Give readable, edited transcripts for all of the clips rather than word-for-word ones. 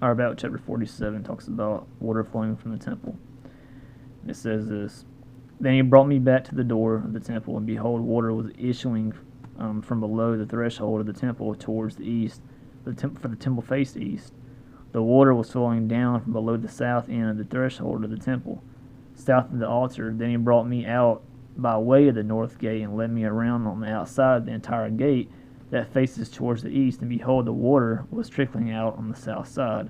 or about chapter 47, talks about water flowing from the temple. And it says this: Then he brought me back to the door of the temple, and behold, water was issuing from below the threshold of the temple towards the east, for the temple faced east. The water was flowing down from below the south end of the threshold of the temple, south of the altar. Then he brought me out by way of the north gate, and led me around on the outside of the entire gate that faces towards the east, and behold, the water was trickling out on the south side.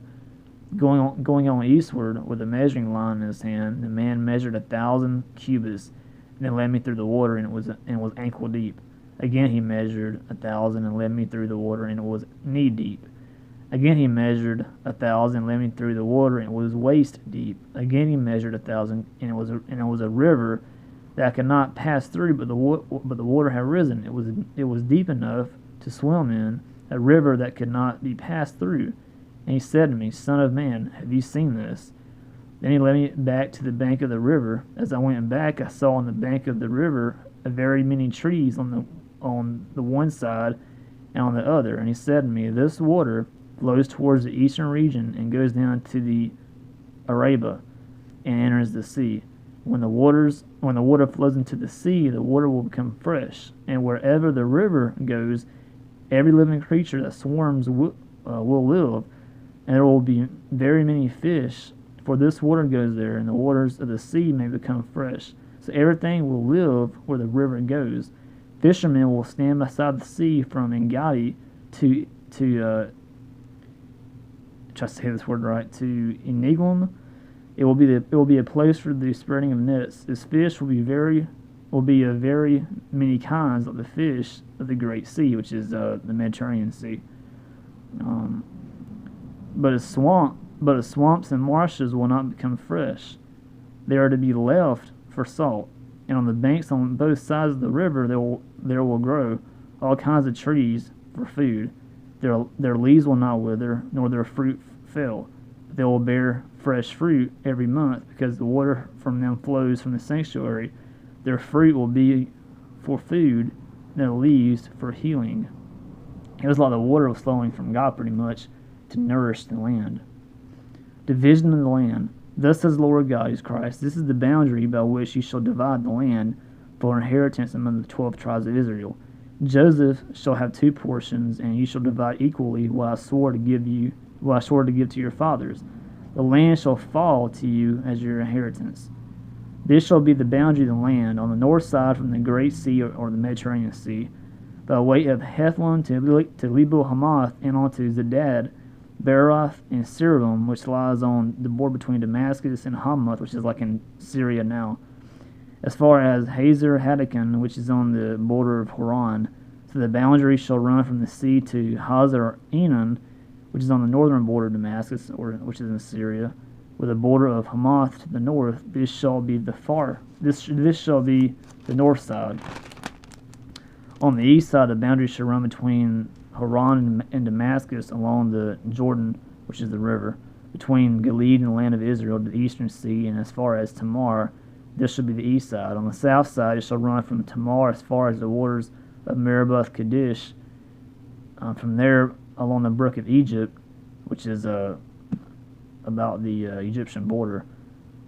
Going on eastward with a measuring line in his hand, the man measured 1,000 cubits, and then led me through the water, and it was ankle deep. Again he measured 1,000, and led me through the water, and it was knee deep. Again he measured 1,000, and led me through the water, and it was waist deep. Again he measured 1,000, and it was a river that I could not pass through, but the water had risen. It was deep enough to swim in, a river that could not be passed through. And he said to me, Son of man, have you seen this? Then he led me back to the bank of the river. As I went back, I saw on the bank of the river a very many trees on the one side and on the other. And he said to me, This water flows towards the eastern region and goes down to the Arabah and enters the sea. When the water flows into the sea, the water will become fresh, and wherever the river goes, every living creature that swarms will live, and there will be very many fish, for this water goes there, and the waters of the sea may become fresh. So everything will live where the river goes. Fishermen will stand beside the sea from Engedi to try to say this word right, to Eniglam. It will be a place for the spreading of nets. This fish will be of very many kinds, like the fish of the Great Sea, which is the Mediterranean Sea. But its swamps and marshes will not become fresh. They are to be left for salt, and on the banks on both sides of the river there will grow all kinds of trees for food. Their leaves will not wither, nor their fruit fail. They will bear fresh fruit every month, because the water from them flows from the sanctuary. Their fruit will be for food, and their leaves for healing. It was like the water was flowing from God pretty much to nourish the land. Division of the land. Thus says the Lord God, who is Christ, this is the boundary by which you shall divide the land for inheritance among the 12 tribes of Israel. Joseph shall have 2 portions, and you shall divide equally what I swore to give to your fathers. The land shall fall to you as your inheritance. This shall be the boundary of the land on the north side from the Great Sea or the Mediterranean Sea, by way of Hethlon to Lebo Hamath, and on to Zedad, Beeroth, and Sirvam, which lies on the border between Damascus and Hamath, which is like in Syria now, as far as Hazer Hadakon, which is on the border of Haran. So the boundary shall run from the sea to Hazar Enon, which is on the northern border of Damascus, which is in Syria, with the border of Hamath to the north. This shall be this shall be the north side. On the east side, the boundary shall run between Haran and Damascus along the Jordan, which is the river, between Gilead and the land of Israel to the eastern sea, and as far as Tamar. This shall be the east side. On the south side, it shall run from Tamar as far as the waters of Meribah Kadesh. From there, along the brook of Egypt, which is about the Egyptian border,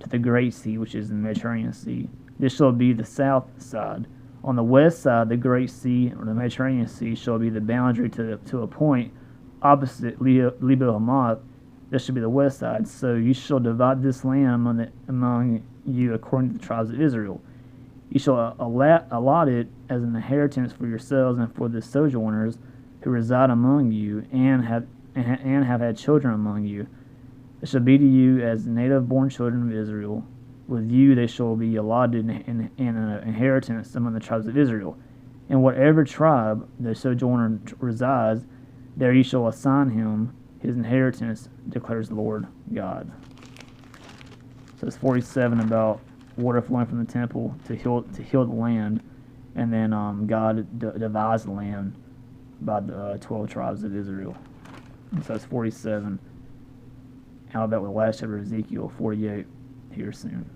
to the Great Sea, which is the Mediterranean Sea. This shall be the south side. On the west side, the Great Sea, or the Mediterranean Sea, shall be the boundary to a point opposite Lebo Hamath. This shall be the west side. So you shall divide this land among you according to the tribes of Israel. You shall allot it as an inheritance for yourselves and for the sojourners who reside among you, and have had children among you. It shall be to you as native-born children of Israel. With you they shall be allotted in an inheritance among the tribes of Israel. In whatever tribe the sojourner resides, there you shall assign him his inheritance, declares the Lord God. So it's 47 about water flowing from the temple to heal the land, and then God divides the land by the 12 tribes of Israel. And so it's 47. How about the last chapter of Ezekiel, 48, here soon.